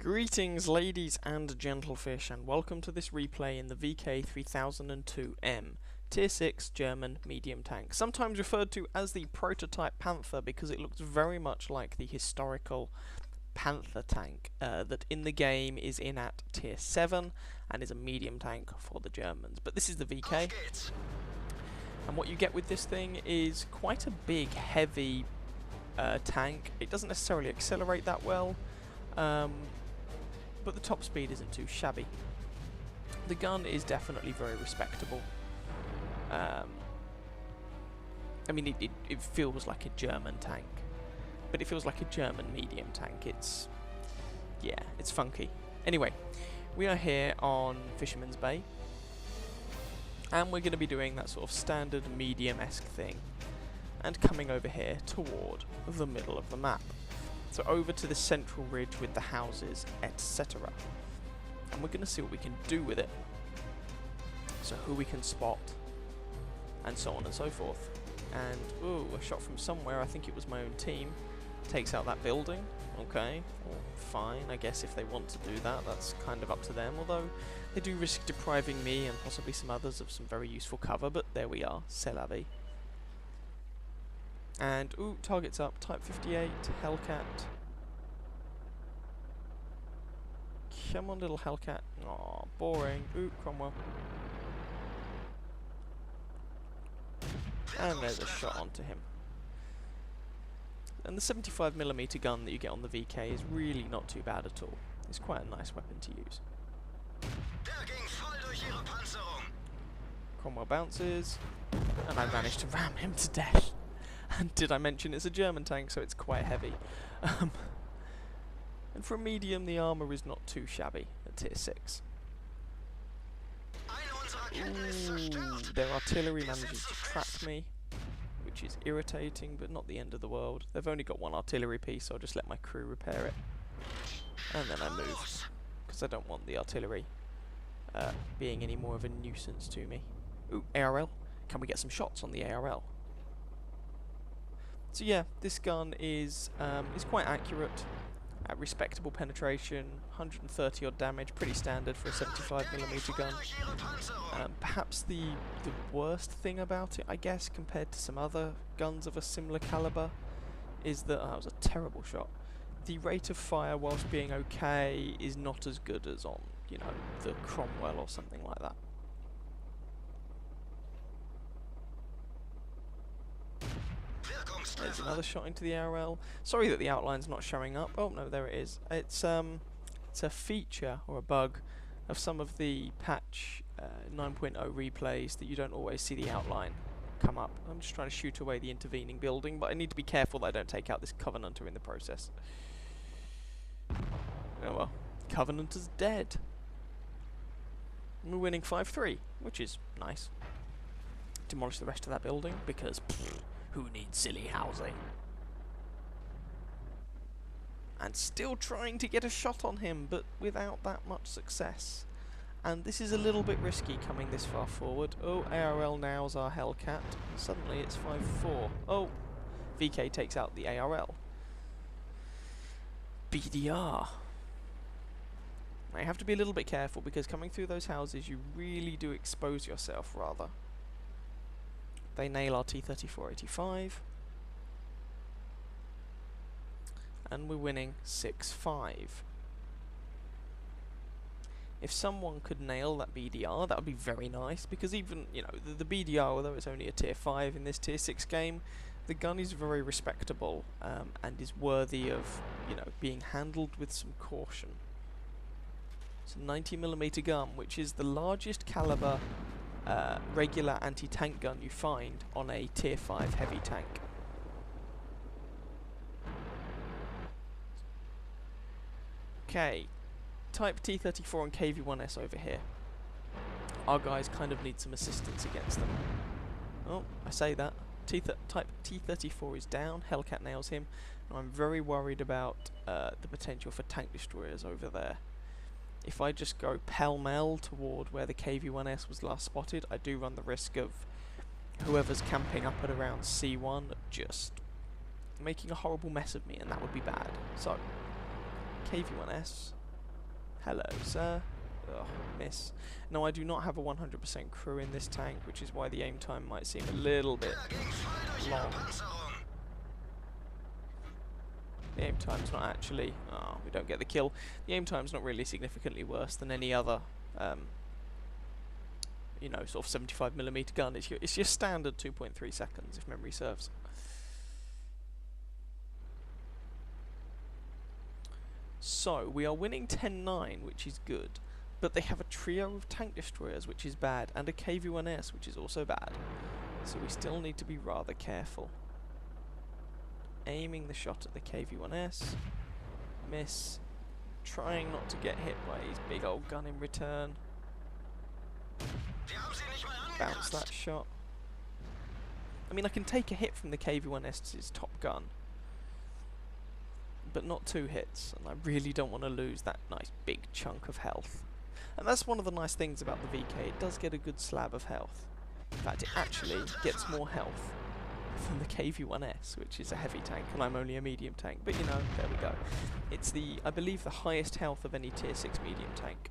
Greetings ladies and gentlefish, and welcome to this replay in the VK3002M, Tier 6 German medium tank, sometimes referred to as the prototype Panther because it looks very much like the historical Panther tank that in the game is in at Tier 7 and is a medium tank for the Germans. But this is the VK, and what you get with this thing is quite a big, heavy tank. It doesn't necessarily accelerate that well, but the top speed isn't too shabby. The gun is definitely very respectable. I mean, it feels like a German tank, but it feels like a German medium tank. It's funky. Anyway, we are here on Fisherman's Bay, and we're going to be doing that sort of standard medium-esque thing, and coming over here toward the middle of the map. So over to the central ridge with the houses, etc. And we're going to see what we can do with it. So who we can spot, and so on and so forth. And, ooh, a shot from somewhere, I think it was my own team, takes out that building. Okay, well, fine, I guess if they want to do that, that's kind of up to them, although they do risk depriving me and possibly some others of some very useful cover, but there we are, c'est la vie. And, ooh, target's up, Type 58, Hellcat. Come on, little Hellcat. Aw, boring. Ooh, Cromwell. And there's a shot onto him. And the 75mm gun that you get on the VK is really not too bad at all. It's quite a nice weapon to use. Cromwell bounces, and I managed to ram him to death. And did I mention it's a German tank, so it's quite heavy. And for a medium, the armour is not too shabby at Tier 6. Ooh, their artillery manages to trap me, which is irritating, but not the end of the world. They've only got one artillery piece, so I'll just let my crew repair it. And then I move, because I don't want the artillery being any more of a nuisance to me. Ooh, ARL. Can we get some shots on the ARL? So yeah, this gun is quite accurate, at respectable penetration, 130 odd damage, pretty standard for a 75mm gun. Perhaps the worst thing about it, I guess, compared to some other guns of a similar caliber, is that that was a terrible shot. The rate of fire, whilst being okay, is not as good as on, you know, the Cromwell or something like that. There's another shot into the ARL. Sorry that the outline's not showing up. Oh no, there it is. It's a feature or a bug of some of the patch 9.0 replays that you don't always see the outline come up. I'm just trying to shoot away the intervening building, but I need to be careful that I don't take out this Covenanter in the process. Oh well, Covenanter's dead. We're winning 5-3, which is nice. Demolish the rest of that building because who needs silly housing? And still trying to get a shot on him, but without that much success. And this is a little bit risky coming this far forward. Oh, ARL nows our Hellcat. Suddenly it's 5-4. Oh, VK takes out the ARL. BDR. Now you have to be a little bit careful because coming through those houses you really do expose yourself rather. They nail our T-34-85, and we're winning 6-5. If someone could nail that BDR, that would be very nice, because even, you know, the BDR, although it's only a Tier 5 in this Tier 6 game, the gun is very respectable, and is worthy of, you know, being handled with some caution. It's a 90mm gun, which is the largest caliber regular anti-tank gun you find on a Tier 5 heavy tank. Okay, Type T-34 and KV-1S over here. Our guys kind of need some assistance against them. Oh, I say that. Type T-34 is down, Hellcat nails him, and I'm very worried about the potential for tank destroyers over there. If I just go pell-mell toward where the KV-1S was last spotted, I do run the risk of whoever's camping up at around C1 just making a horrible mess of me, and that would be bad. So, KV-1S, Hello, sir. Oh, miss. No, I do not have a 100% crew in this tank, which is why the aim time might seem a little bit long. The aim time's not actually... Oh, we don't get the kill. The aim time's not really significantly worse than any other, you know, sort of 75mm gun. It's your standard 2.3 seconds, if memory serves. So, we are winning 10-9, which is good. But they have a trio of tank destroyers, which is bad, and a KV-1S, which is also bad. So we still need to be rather careful. Aiming the shot at the KV-1S. Miss. Trying not to get hit by his big old gun in return. Bounce that shot. I mean, I can take a hit from the KV-1S's top gun, but not 2 hits, and I really don't want to lose that nice big chunk of health. And that's one of the nice things about the VK, it does get a good slab of health. In fact, it actually gets more health from the KV-1S, which is a heavy tank, and I'm only a medium tank, but you know, there we go. It's the, I believe, the highest health of any tier 6 medium tank.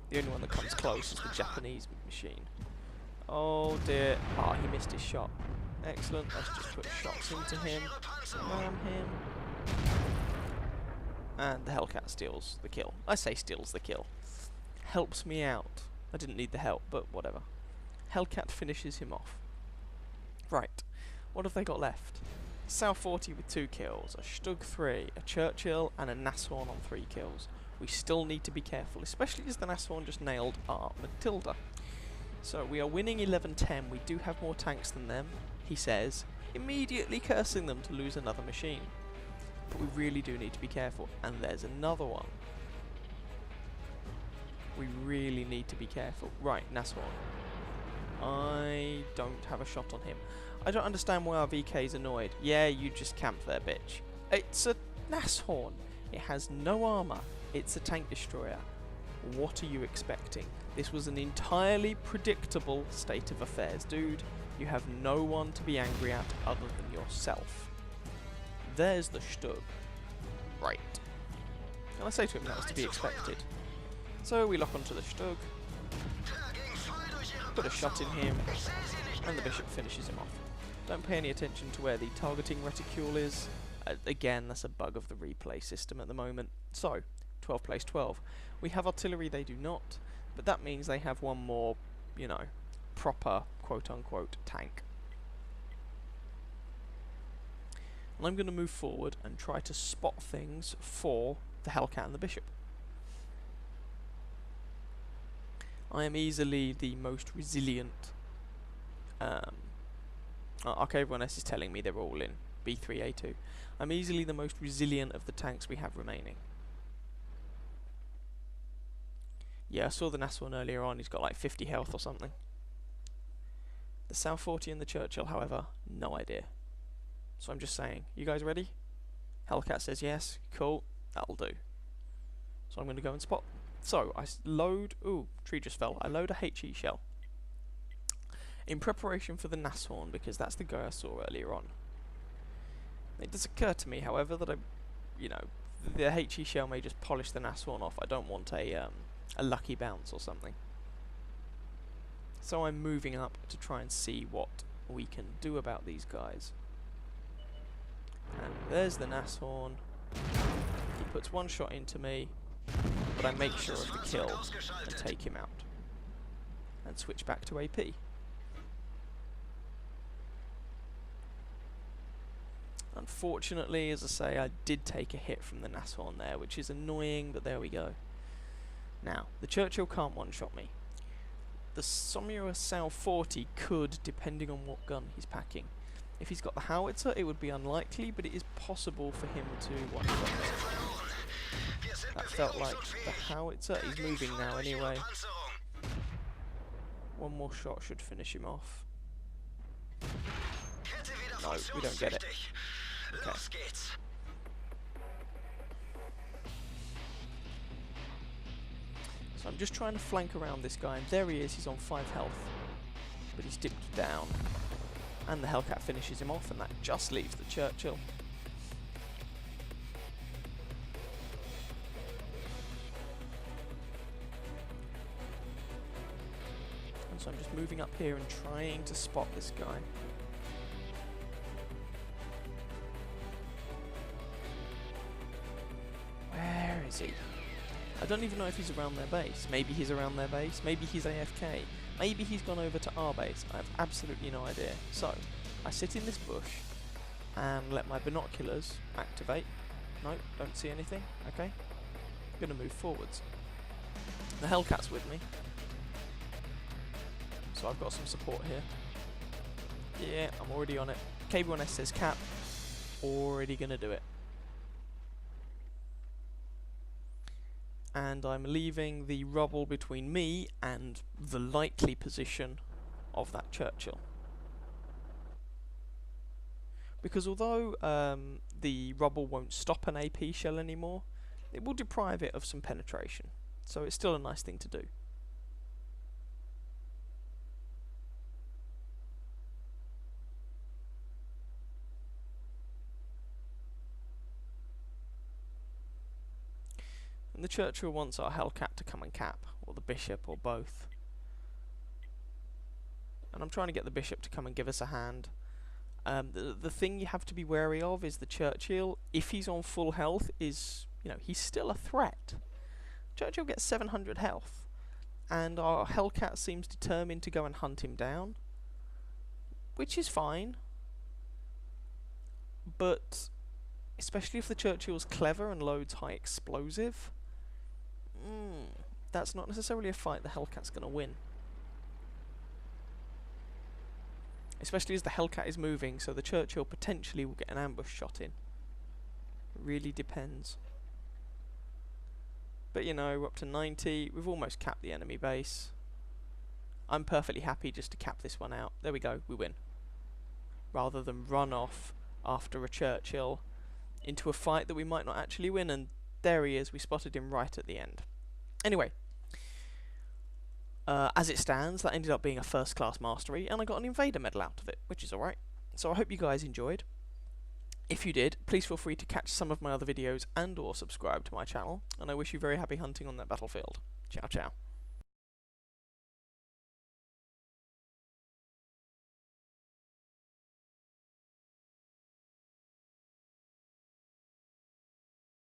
The only one that comes close is the Japanese machine. Oh dear, he missed his shot. Excellent, let's just put shots into him, ram him. And the Hellcat steals the kill. I say steals the kill. Helps me out. I didn't need the help, but whatever. Hellcat finishes him off. Right, what have they got left? South 40 with 2 kills, a Stug 3, a Churchill, and a Nashorn on 3 kills. We still need to be careful, especially as the Nashorn just nailed our Matilda. So we are winning 11-10. We do have more tanks than them, he says, immediately cursing them to lose another machine. But we really do need to be careful. And there's another one. We really need to be careful. Right, Nashorn. I don't have a shot on him. I don't understand why our VK's annoyed. Yeah, you just camp there, bitch. It's a Nashorn. It has no armour. It's a tank destroyer. What are you expecting? This was an entirely predictable state of affairs, dude. You have no one to be angry at other than yourself. There's the Stug. Right. And I say to him that was to be expected. So we lock onto the Stug, put a shot in him, and the Bishop finishes him off. Don't pay any attention to where the targeting reticule is. Again, that's a bug of the replay system at the moment. So, 12 plays 12. We have artillery, they do not, but that means they have one more, you know, proper quote-unquote tank. And I'm going to move forward and try to spot things for the Hellcat and the Bishop. I am easily the most resilient. Arcade1S is telling me they're all in B3A2. I'm easily the most resilient of the tanks we have remaining. Yeah, I saw the Nashorn earlier on, he's got like 50 health or something. The South 40 and the Churchill, however, no idea. So I'm just saying, you guys ready? Hellcat says yes, cool, that'll do. So I'm going to go and spot. So, I load... Ooh, tree just fell. I load a HE shell. In preparation for the Nashorn, because that's the guy I saw earlier on. It does occur to me, however, that the HE shell may just polish the Nashorn off. I don't want a lucky bounce or something. So I'm moving up to try and see what we can do about these guys. And there's the Nashorn. He puts one shot into me, but I make sure of the kill and take him out. And switch back to AP. Unfortunately, as I say, I did take a hit from the Nashorn there, which is annoying, but there we go. Now, the Churchill can't one-shot me. The Somura South 40 could, depending on what gun he's packing. If he's got the howitzer, it would be unlikely, but it is possible for him to one-shot me. That felt like the howitzer. He's moving now anyway. One more shot should finish him off. No, we don't get it. Okay. So I'm just trying to flank around this guy, and there he is, he's on 5 health. But he's dipped down. And the Hellcat finishes him off, and that just leaves the Churchill. so I'm just moving up here and trying to spot this guy. Where is he? I don't even know if he's around their base. Maybe he's around their base, maybe he's AFK, maybe he's gone over to our base. I have absolutely no idea. So, I sit in this bush and let my binoculars activate. No, don't see anything. Okay. I'm gonna move forwards. The Hellcat's with me, so I've got some support here. Yeah, I'm already on it. KB1S says cap. Already gonna do it. And I'm leaving the rubble between me and the likely position of that Churchill. Because although the rubble won't stop an AP shell anymore, it will deprive it of some penetration. So it's still a nice thing to do. And the Churchill wants our Hellcat to come and cap, or the Bishop, or both. And I'm trying to get the Bishop to come and give us a hand. The thing you have to be wary of is the Churchill, if he's on full health, is, you know, he's still a threat. Churchill gets 700 health, and our Hellcat seems determined to go and hunt him down, which is fine. But especially if the Churchill's clever and loads high explosive, that's not necessarily a fight the Hellcat's going to win. Especially as the Hellcat is moving, so the Churchill potentially will get an ambush shot in. It really depends. But you know, we're up to 90, we've almost capped the enemy base. I'm perfectly happy just to cap this one out. There we go, we win. Rather than run off after a Churchill into a fight that we might not actually win, and there he is, we spotted him right at the end. Anyway, as it stands, that ended up being a first class mastery, and I got an Invader medal out of it, which is alright. So I hope you guys enjoyed. If you did, please feel free to catch some of my other videos and or subscribe to my channel, and I wish you very happy hunting on that battlefield. Ciao ciao.